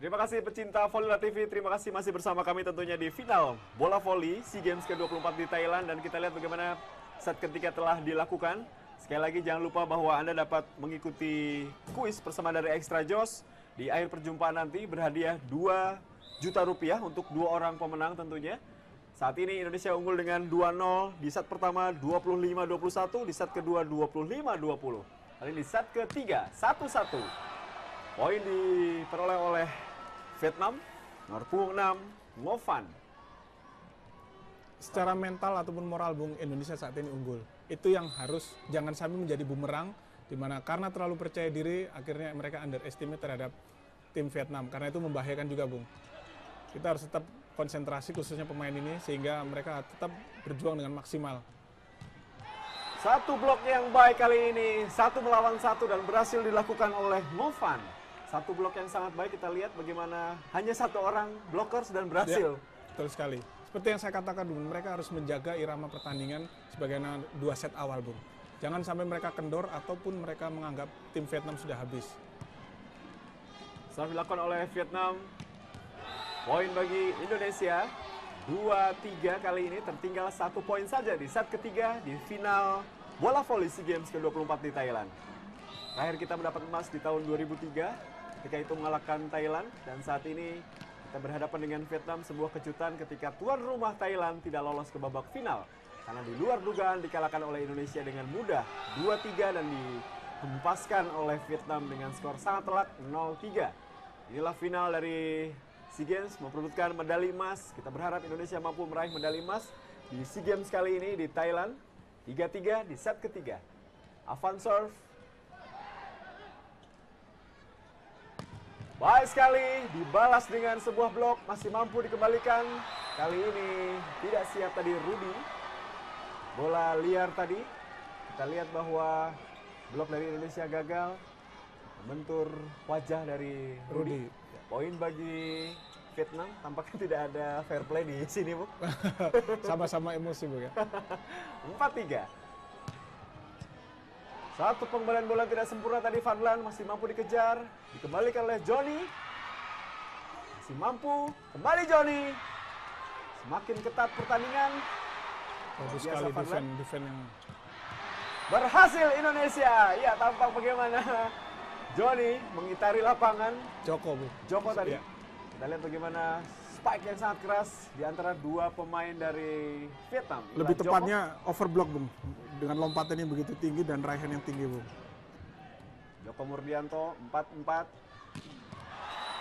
Terima kasih pecinta Volley TV, terima kasih masih bersama kami tentunya di final bola voli SEA Games ke-24 di Thailand. Dan kita lihat bagaimana set ketiga telah dilakukan. Sekali lagi jangan lupa bahwa Anda dapat mengikuti kuis bersama dari Extra Joss. Di akhir perjumpaan nanti berhadiah 2 juta rupiah untuk 2 orang pemenang tentunya. Saat ini Indonesia unggul dengan 2-0 di set pertama 25-21, di set kedua 25-20. Kali ini di set ketiga 1-1. Poin diperoleh oleh Vietnam, nomor punggung 6, Ngo Van. Secara mental ataupun moral, Bung, Indonesia saat ini unggul. Itu yang harus jangan sampai menjadi bumerang, di mana karena terlalu percaya diri, akhirnya mereka underestimate terhadap tim Vietnam. Karena itu membahayakan juga, Bung. Kita harus tetap konsentrasi, khususnya pemain ini, sehingga mereka tetap berjuang dengan maksimal. Satu blok yang baik kali ini, 1 melawan 1 dan berhasil dilakukan oleh Ngo Van. Satu blok yang sangat baik, kita lihat bagaimana hanya 1 orang blockers dan berhasil. Ya, betul sekali. Seperti yang saya katakan, Bung, mereka harus menjaga irama pertandingan sebagaimana 2 set awal, Bung. Jangan sampai mereka kendor ataupun mereka menganggap tim Vietnam sudah habis. Setelah dilakukan oleh Vietnam, poin bagi Indonesia. 2-3 kali ini tertinggal 1 poin saja di set ketiga di final bola voli SEA Games ke-24 di Thailand. Terakhir kita mendapat emas di tahun 2003. Ketika itu mengalahkan Thailand, dan saat ini kita berhadapan dengan Vietnam, sebuah kejutan ketika tuan rumah Thailand tidak lolos ke babak final. Karena di luar dugaan dikalahkan oleh Indonesia dengan mudah 2-3 dan dihempaskan oleh Vietnam dengan skor sangat telak 0-3. Inilah final dari SEA Games memperebutkan medali emas. Kita berharap Indonesia mampu meraih medali emas di SEA Games kali ini di Thailand. 3-3 di set ketiga. Avan serve. Baik sekali, dibalas dengan sebuah blok, masih mampu dikembalikan. Kali ini tidak siap tadi Rudy. Bola liar tadi. Kita lihat bahwa blok dari Indonesia gagal. Membentur wajah dari Rudy. Poin bagi Vietnam, tampaknya tidak ada fair play di sini, Bu. Sama-sama emosi, Bu, ya. 4-3. Satu pengembalian bola tidak sempurna tadi, Fadlan masih mampu dikejar. Dikembalikan oleh Johnny. Masih mampu, kembali Johnny. Semakin ketat pertandingan. Bagus sekali defense yang... Berhasil Indonesia. Ya, tampak bagaimana Johnny mengitari lapangan. Joko, Bu. Joko tadi. Ya. Kita lihat bagaimana spike yang sangat keras di antara 2 pemain dari Vietnam. Lebih tepatnya overblock, Bung. Dengan lompatan yang begitu tinggi dan raihan yang tinggi, Bung. Joko Murdianto 4-4.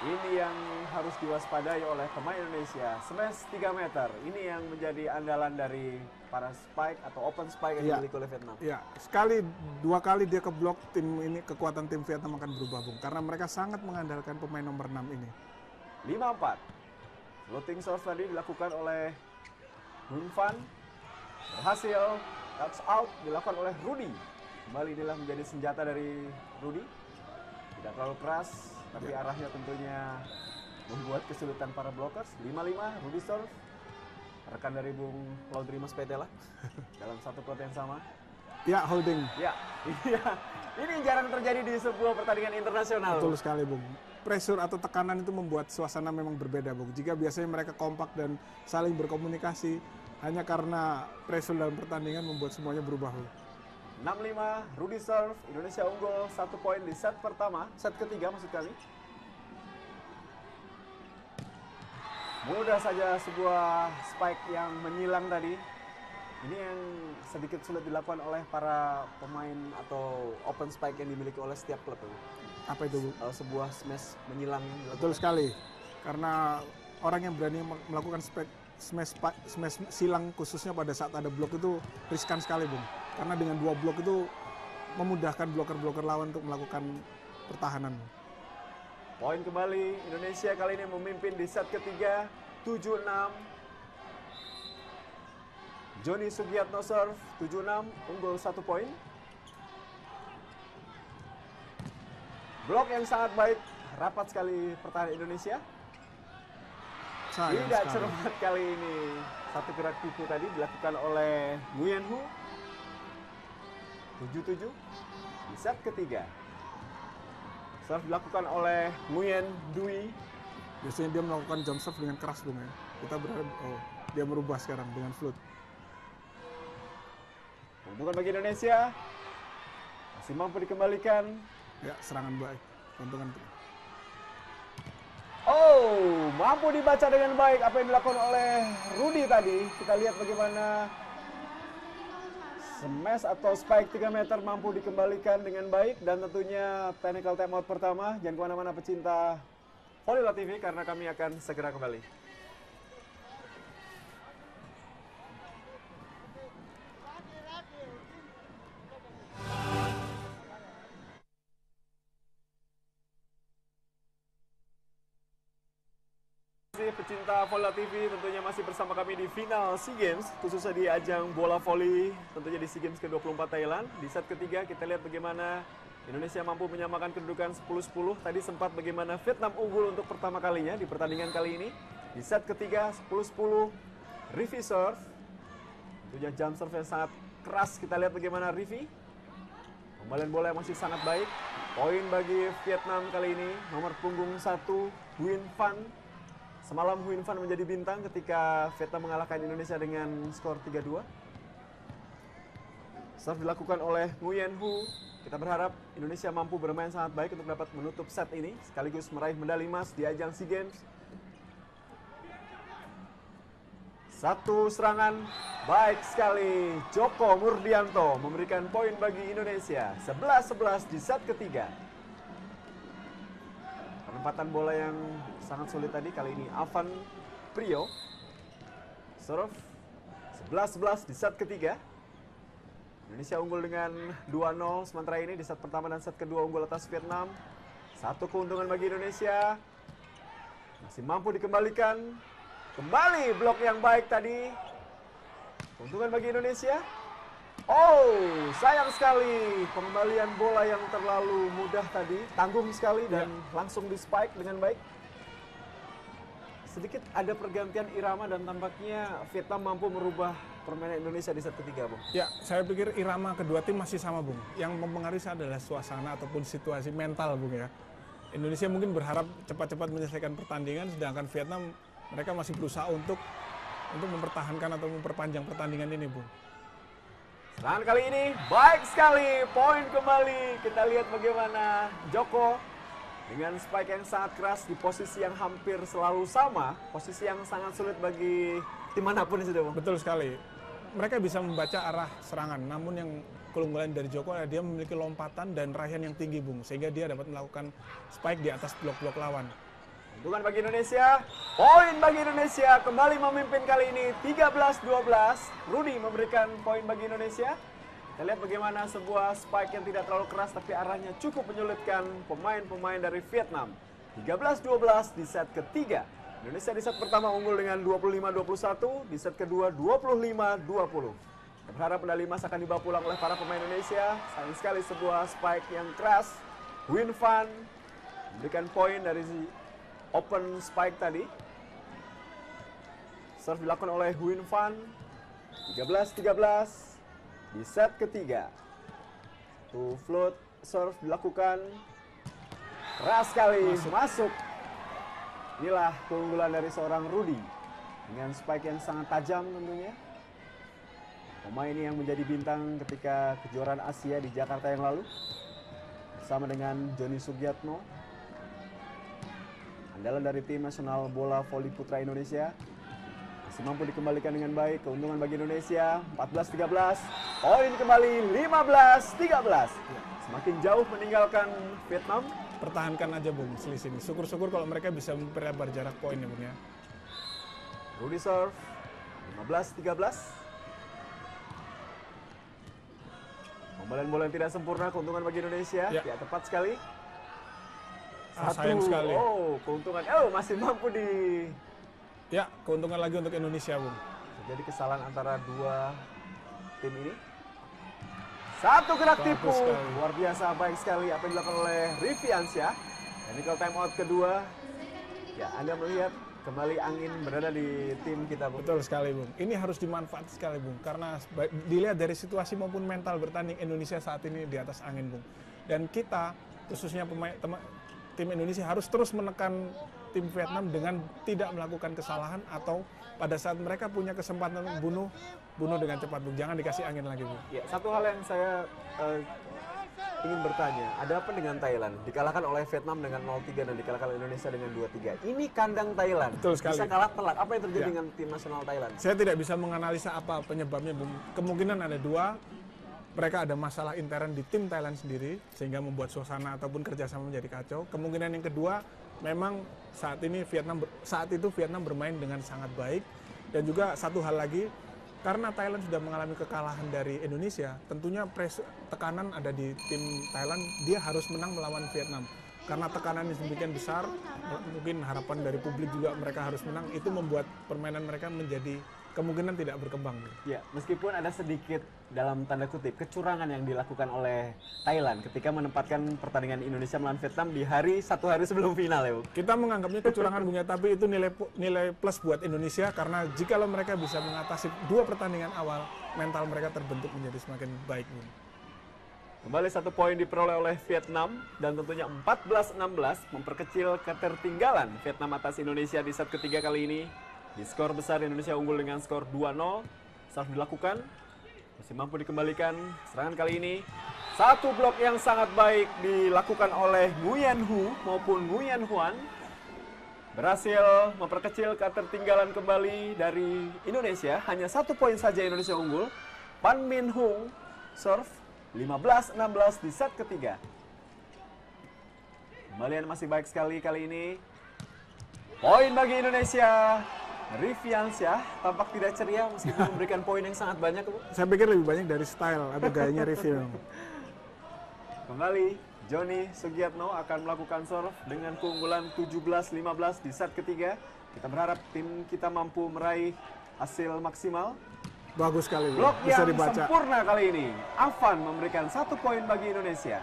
Ini yang harus diwaspadai oleh pemain Indonesia. Smash 3 meter. Ini yang menjadi andalan dari para spike atau open spike yang dimiliki oleh Vietnam. Ya, 2 kali dia keblok, tim ini, kekuatan tim Vietnam akan berubah, Bung. Karena mereka sangat mengandalkan pemain nomor 6 ini. 5-4. Floating serve tadi dilakukan oleh Ngo Van. Berhasil. Touch out dilakukan oleh Rudy. Kembali inilah menjadi senjata dari Rudy. Tidak terlalu keras, tapi arahnya tentunya membuat kesulitan para blockers. 5-5, Rudy serve. Rekan dari Bung Laudri Mas Petela dalam satu klub yang sama. Ya, holding. Ya, ini jarang terjadi di sebuah pertandingan internasional. Betul sekali, Bung. Pressure atau tekanan itu membuat suasana memang berbeda, Bung. Jika biasanya mereka kompak dan saling berkomunikasi, hanya karena pressure dalam pertandingan membuat semuanya berubah, Bung. 6-5, Rudy serve. Indonesia unggul 1 poin di set pertama, set ketiga maksud kami. Mudah saja sebuah spike yang menyilang tadi. Ini yang sedikit sulit dilakukan oleh para pemain atau open spike yang dimiliki oleh setiap klub. Apa itu, Bu? Sebuah smash menyilang. Betul sekali. Karena orang yang berani melakukan smash silang khususnya pada saat ada blok itu riskan sekali, Bung. Karena dengan 2 blok itu memudahkan bloker-bloker lawan untuk melakukan pertahanan. Poin kembali, Indonesia kali ini memimpin di set ketiga, 7-6. Johnny Sugiatno serve, 7-6, unggul 1 poin. Blok yang sangat baik, rapat sekali pertahanan Indonesia. Tidak cermat kali ini. Satu gerak tipu tadi dilakukan oleh Nguyen Hu. 7-7 di set ketiga. Serve dilakukan oleh Nguyen Dui. Biasanya dia melakukan jump serve dengan keras Bung ya. Kita berharap dia merubah sekarang dengan float. Keuntungan bagi Indonesia. Masih mampu dikembalikan. Ya, serangan baik. Keuntungan. Oh, mampu dibaca dengan baik apa yang dilakukan oleh Rudy tadi. Kita lihat bagaimana smash atau spike 3 meter mampu dikembalikan dengan baik. Dan tentunya technical timeout pertama. Jangan kemana-mana pecinta Volleybola TV karena kami akan segera kembali. Pecinta Volleybola TV tentunya masih bersama kami di final SEA Games, khususnya di ajang bola voli tentunya di SEA Games ke-24 Thailand. Di set ketiga kita lihat bagaimana Indonesia mampu menyamakan kedudukan 10-10. Tadi sempat bagaimana Vietnam unggul untuk pertama kalinya di pertandingan kali ini. Di set ketiga 10-10 Rivi serve. Tentunya jump serve yang sangat keras. Kita lihat bagaimana Rivi. Kembalian bola yang masih sangat baik. Poin bagi Vietnam kali ini nomor punggung 1 Huynh Van. Semalam Huynh Van menjadi bintang ketika Vietnam mengalahkan Indonesia dengan skor 3-2. Serve dilakukan oleh Nguyen Hu. Kita berharap Indonesia mampu bermain sangat baik untuk dapat menutup set ini, sekaligus meraih medali emas di ajang SEA Games. Satu serangan baik sekali. Joko Murdianto memberikan poin bagi Indonesia. 11-11 di set ketiga. Penempatan bola yang sangat sulit tadi, kali ini Avan Prio. Serve 11-11 di set ketiga. Indonesia unggul dengan 2-0 sementara ini di set pertama dan set kedua unggul atas Vietnam. Satu keuntungan bagi Indonesia. Masih mampu dikembalikan. Kembali blok yang baik tadi. Keuntungan bagi Indonesia. Oh, sayang sekali pengembalian bola yang terlalu mudah tadi, tanggung sekali dan langsung di spike dengan baik. Sedikit ada pergantian irama dan tampaknya Vietnam mampu merubah permainan Indonesia di set ketiga, Bung. Ya, saya pikir irama kedua tim masih sama, Bung. Yang mempengaruhi adalah suasana ataupun situasi mental, Bung ya. Indonesia mungkin berharap cepat-cepat menyelesaikan pertandingan, sedangkan Vietnam mereka masih berusaha untuk mempertahankan atau memperpanjang pertandingan ini, Bung. Serangan kali ini baik sekali, poin kembali. Kita lihat bagaimana Joko dengan spike yang sangat keras di posisi yang hampir selalu sama, posisi yang sangat sulit bagi tim manapun sudah, Bang. Betul sekali. Mereka bisa membaca arah serangan, namun yang keunggulan dari Joko adalah dia memiliki lompatan dan raihan yang tinggi, Bung, sehingga dia dapat melakukan spike di atas blok-blok lawan. Keuntungan bagi Indonesia, poin bagi Indonesia, kembali memimpin kali ini 13-12. Rudy memberikan poin bagi Indonesia. Kita lihat bagaimana sebuah spike yang tidak terlalu keras tapi arahnya cukup menyulitkan pemain-pemain dari Vietnam. 13-12 di set ketiga. Indonesia di set pertama unggul dengan 25-21, di set kedua 25-20. Kita berharap medali emas akan dibawa pulang oleh para pemain Indonesia. Sayang sekali sebuah spike yang keras. Huynh Van memberikan poin dari open spike tadi. Serve dilakukan oleh Huynh Van. 13-13 di set ketiga. Tuh float serve dilakukan. Keras sekali masuk. Inilah keunggulan dari seorang Rudy dengan spike yang sangat tajam tentunya. Pemain ini yang menjadi bintang ketika kejuaraan Asia di Jakarta yang lalu bersama dengan Joni Sugiatno, andalan dari tim nasional bola voli putra Indonesia. Masih mampu dikembalikan dengan baik. Keuntungan bagi Indonesia 14-13. Poin kembali 15-13. Semakin jauh meninggalkan Vietnam. Pertahankan aja, Bung, selisih ini. Syukur-syukur kalau mereka bisa memperlebar jarak poin ya, Bung ya. Rudy serve 15-13. Pembalian bola yang tidak sempurna, keuntungan bagi Indonesia. Ya, tepat sekali. Sayang sekali. Oh, keuntungan. Oh, masih mampu di... Ya, keuntungan lagi untuk Indonesia, Bung. Jadi kesalahan antara dua tim ini. Satu gerak tipu. Luar biasa, baik sekali apa yang dilakukan oleh Rivi Ansyah. Technical timeout kedua. Ya, Anda melihat kembali angin berada di tim kita, Bung. Betul sekali, Bung. Ini harus dimanfaatkan sekali, Bung. Karena dilihat dari situasi maupun mental bertanding Indonesia saat ini di atas angin, Bung. Dan kita, khususnya tim Indonesia harus terus menekan tim Vietnam dengan tidak melakukan kesalahan atau pada saat mereka punya kesempatan bunuh dengan cepat, Bung. Jangan dikasih angin lagi, Bung. Ya, satu hal yang saya ingin bertanya, ada apa dengan Thailand? Dikalahkan oleh Vietnam dengan 0-3 dan dikalahkan oleh Indonesia dengan 2-3. Ini kandang Thailand. Betul sekali. Bisa kalah telak. Apa yang terjadi dengan tim nasional Thailand? Saya tidak bisa menganalisa apa penyebabnya, Bung. Kemungkinan ada dua. Mereka ada masalah intern di tim Thailand sendiri sehingga membuat suasana ataupun kerjasama menjadi kacau. Kemungkinan yang kedua, memang saat itu Vietnam bermain dengan sangat baik. Dan juga satu hal lagi, karena Thailand sudah mengalami kekalahan dari Indonesia, tentunya tekanan ada di tim Thailand, dia harus menang melawan Vietnam. Karena tekanan yang sedemikian besar, mungkin harapan dari publik juga mereka harus menang, itu membuat permainan mereka menjadi kemungkinan tidak berkembang. Ya, meskipun ada sedikit dalam tanda kutip kecurangan yang dilakukan oleh Thailand ketika menempatkan pertandingan Indonesia melawan Vietnam di satu hari sebelum final ya, Bu. Kita menganggapnya kecurangan, Bung, ya, tapi itu nilai plus buat Indonesia karena jikalau mereka bisa mengatasi dua pertandingan awal, mental mereka terbentuk menjadi semakin baik, Bung. Kembali 1 poin diperoleh oleh Vietnam dan tentunya 14-16 memperkecil ketertinggalan Vietnam atas Indonesia di set ketiga kali ini. Di skor besar Indonesia unggul dengan skor 2-0. Serve dilakukan, masih mampu dikembalikan. Serangan kali ini satu blok yang sangat baik dilakukan oleh Nguyen Hu maupun Nguyen Huan. Berhasil memperkecil ketertinggalan kembali dari Indonesia. Hanya 1 poin saja Indonesia unggul. Pan Min Hung serve 15-16 di set ketiga. Kembalian masih baik sekali kali ini. Poin bagi Indonesia. Riviansyah tampak tidak ceria meskipun memberikan poin yang sangat banyak. Saya pikir lebih banyak dari style atau gayanya Rivian. Kembali, Johnny Sugiatno akan melakukan serve dengan keunggulan 17-15 di set ketiga. Kita berharap tim kita mampu meraih hasil maksimal. Bagus sekali, blok bisa yang dibaca. Sempurna kali ini. Afan memberikan 1 poin bagi Indonesia.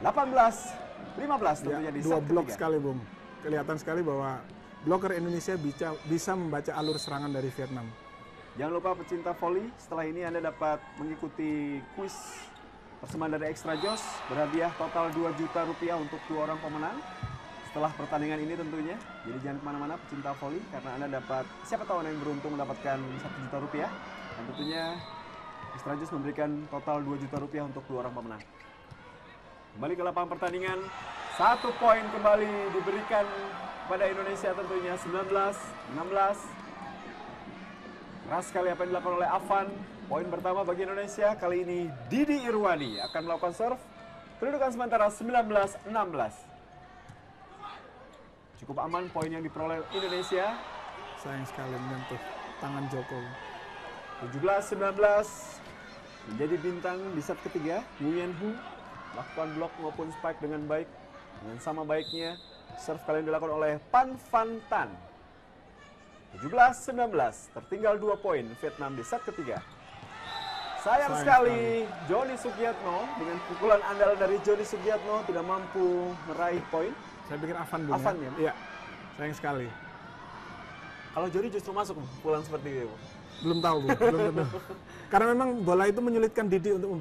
18-15 tentunya di set ketiga. 2 blok sekali, Bung. Kelihatan sekali bahwa bloker Indonesia bisa membaca alur serangan dari Vietnam. Jangan lupa pecinta voli, setelah ini Anda dapat mengikuti kuis persembahan dari Extra Joss, berhadiah total 2 juta rupiah untuk 2 orang pemenang. Setelah pertandingan ini tentunya, jadi jangan kemana-mana pecinta voli, karena Anda dapat, siapa tahu Anda yang beruntung mendapatkan 1 juta rupiah. Dan tentunya Extra Joss memberikan total 2 juta rupiah untuk 2 orang pemenang. Kembali ke lapangan pertandingan, 1 poin kembali diberikan pada Indonesia tentunya. 19-16. Keras sekali apa yang dilakukan oleh Afan. Poin pertama bagi Indonesia. Kali ini Didi Irwani akan melakukan serve. Kedudukan sementara 19-16. Cukup aman poin yang diperoleh Indonesia. Sayang sekali menyentuh tangan Joko. 17-19. Menjadi bintang di set ketiga. Nguyen Hu lakukan blok maupun spike dengan baik. Dengan sama baiknya. Serve kali ini dilakukan oleh Pan Van Tan. 17-19, tertinggal 2 poin Vietnam di set ketiga. Sayang sekali Johnny Sugiatno dengan pukulan andalan dari Johnny Sugiatno tidak mampu meraih poin. Saya pikir Afan, Bung. Afan ya? Iya, sayang sekali. Kalau Johnny justru masuk pukulan seperti itu. Belum tahu, Bung. Belum tentu. Karena memang bola itu menyulitkan Didi untuk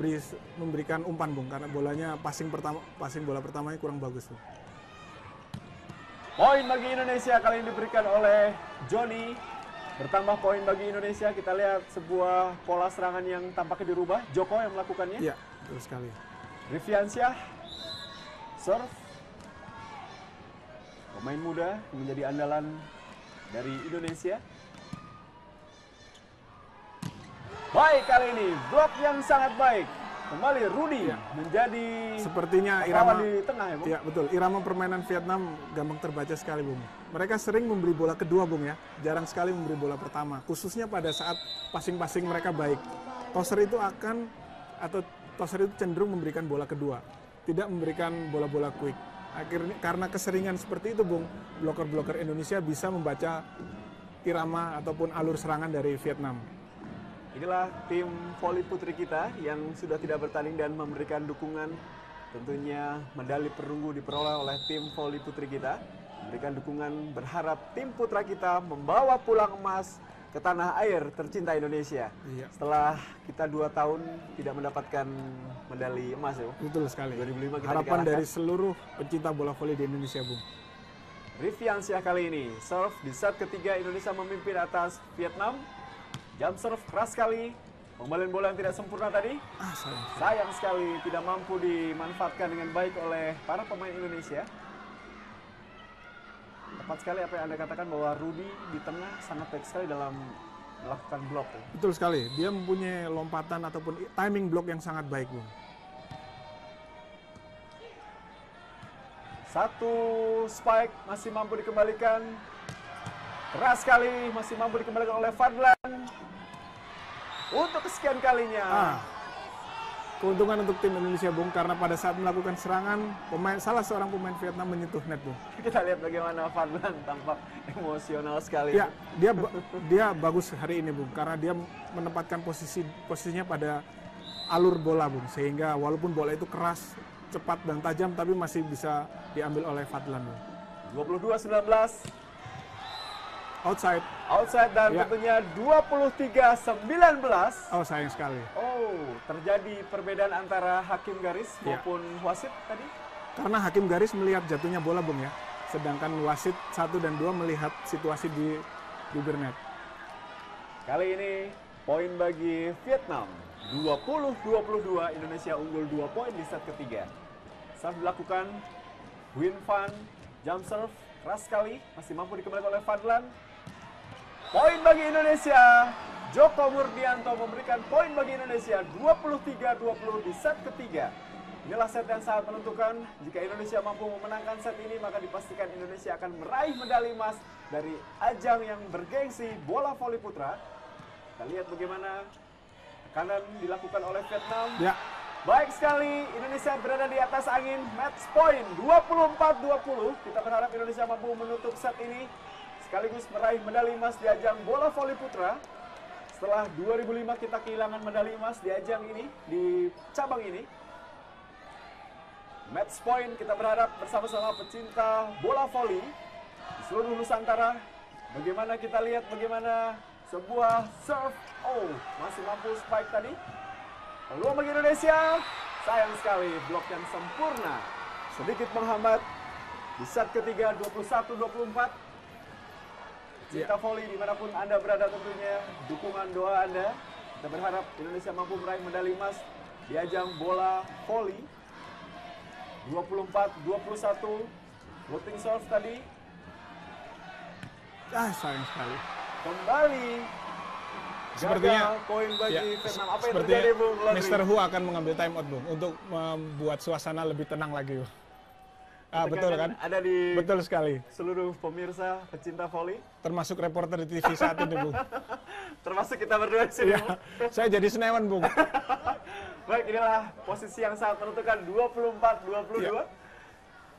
memberikan umpan, Bung. Karena bolanya passing bola pertamanya kurang bagus, Bung. Poin bagi Indonesia kali ini diberikan oleh Johnny. Bertambah poin bagi Indonesia. Kita lihat sebuah pola serangan yang tampaknya dirubah. Joko yang melakukannya. Iya, betul sekali. Riviansyah serve. Pemain muda yang menjadi andalan dari Indonesia. Baik kali ini, blok yang sangat baik. Kembali Rudy menjadi sepertinya irama di tengah ya, Bung? Iya, betul. Irama permainan Vietnam gampang terbaca sekali, Bung. Mereka sering memberi bola kedua, Bung, ya. Jarang sekali memberi bola pertama, khususnya pada saat passing-passing mereka baik. Tosser itu cenderung memberikan bola kedua, tidak memberikan bola-bola quick. Akhirnya karena keseringan seperti itu, Bung, bloker-bloker Indonesia bisa membaca irama ataupun alur serangan dari Vietnam. Inilah tim voli putri kita yang sudah tidak bertanding dan memberikan dukungan. Tentunya medali perunggu diperoleh oleh tim voli putri kita. Memberikan dukungan, berharap tim putra kita membawa pulang emas ke tanah air tercinta Indonesia. Iya. Setelah kita 2 tahun tidak mendapatkan medali emas ya. Betul sekali. 2005 kita harapan dikalahkan. dari seluruh pencinta bola voli di Indonesia, Bung. Riviansyah kali ini. Serve di set ketiga Indonesia memimpin atas Vietnam. Jump serve keras sekali. Pembalian bola yang tidak sempurna tadi. Sayang sekali tidak mampu dimanfaatkan dengan baik oleh para pemain Indonesia. Tepat sekali apa yang Anda katakan bahwa Rudy di tengah sangat baik sekali dalam melakukan blok. Ya. Betul sekali, dia mempunyai lompatan ataupun timing blok yang sangat baik, Bung. Satu spike masih mampu dikembalikan. Keras sekali masih mampu dikembalikan oleh Fadlan. Untuk kesekian kalinya. Keuntungan untuk tim Indonesia, Bung, karena pada saat melakukan serangan, salah seorang pemain Vietnam menyentuh net, Bung. Kita lihat bagaimana Fadlan tampak emosional sekali. Ya, dia bagus hari ini, Bung, karena dia menempatkan posisinya pada alur bola, Bung, sehingga walaupun bola itu keras, cepat dan tajam, tapi masih bisa diambil oleh Fadlan, Bung. 22-19. Outside dan tentunya 23-19. Oh, sayang sekali. Oh, terjadi perbedaan antara hakim garis maupun wasit tadi? Karena hakim garis melihat jatuhnya bola, Bung, ya. Sedangkan wasit 1 dan 2 melihat situasi di bibir net. Kali ini poin bagi Vietnam. 20-22, Indonesia unggul 2 poin di set ketiga. Serve dilakukan, Huynh Phan, jump serve, keras sekali, masih mampu dikembalikan oleh Fadlan. Poin bagi Indonesia, Joko Murdianto memberikan poin bagi Indonesia 23-20 di set ketiga. Inilah set yang sangat menentukan. Jika Indonesia mampu memenangkan set ini, maka dipastikan Indonesia akan meraih medali emas dari ajang yang bergengsi bola voli putra. Kita lihat bagaimana tekanan dilakukan oleh Vietnam. Ya. Baik sekali, Indonesia berada di atas angin, match point 24-20. Kita berharap Indonesia mampu menutup set ini sekaligus meraih medali emas di ajang bola voli putra. Setelah 2005 kita kehilangan medali emas di ajang ini, di cabang ini. Match point kita berharap bersama-sama pecinta bola voli di seluruh Nusantara. Bagaimana kita lihat bagaimana sebuah serve. Oh, masih mampu spike tadi. Peluang bagi Indonesia, sayang sekali blok yang sempurna. Sedikit menghambat di set ketiga 21-24. Cinta voli dimanapun Anda berada tentunya, dukungan doa Anda. Kita berharap Indonesia mampu meraih medali emas di ajang bola voli. 24-21, floating serve tadi. Sayang sekali. Kembali. Sepertinya poin bagi Vietnam. Apa yang sepertinya terjadi, Bung? Mr. Hu akan mengambil time out, Bung, untuk membuat suasana lebih tenang lagi, Bung. Betul kan? Ada di betul sekali. Seluruh pemirsa pecinta voli, termasuk reporter di TV saat ini, Bung. Termasuk kita berdua di sini. Ya, saya jadi senewan, Bung. Baik, inilah posisi yang sangat menentukan 24-22. Ya.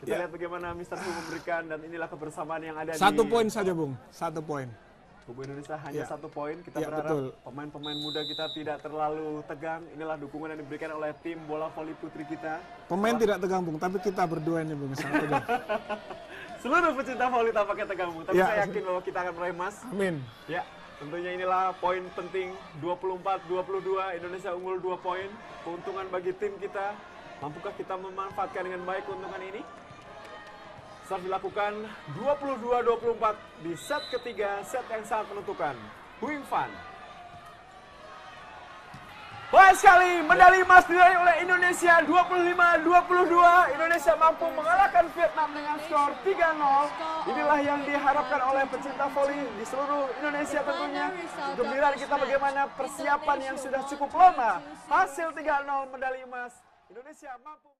Kita lihat bagaimana Mr. Hu memberikan, dan inilah kebersamaan yang ada. 1 poin saja, Bung. 1 poin. Kubu Indonesia hanya 1 poin. Kita berharap betul. pemain-pemain muda kita tidak terlalu tegang. Inilah dukungan yang diberikan oleh tim bola voli putri kita. Pemain tidak tegang, Bung, tapi kita berdua ini, Bung, sangat tegang. Seluruh pecinta voli tampaknya tegang, Bung. Tapi saya yakin bahwa kita akan meraih emas. Amin. Ya, tentunya inilah poin penting. 24-22, Indonesia unggul 2 poin. Keuntungan bagi tim kita. Mampukah kita memanfaatkan dengan baik keuntungan ini? Serve dilakukan 22-24 di set ketiga, set yang sangat menentukan. Huynh Phan. Baik sekali, medali emas diraih oleh Indonesia 25-22. Indonesia mampu mengalahkan Vietnam dengan skor 3-0. Inilah yang diharapkan oleh pecinta voli di seluruh Indonesia tentunya. Untuk melihat kita bagaimana persiapan yang sudah cukup lama. Hasil 3-0 medali emas. Indonesia mampu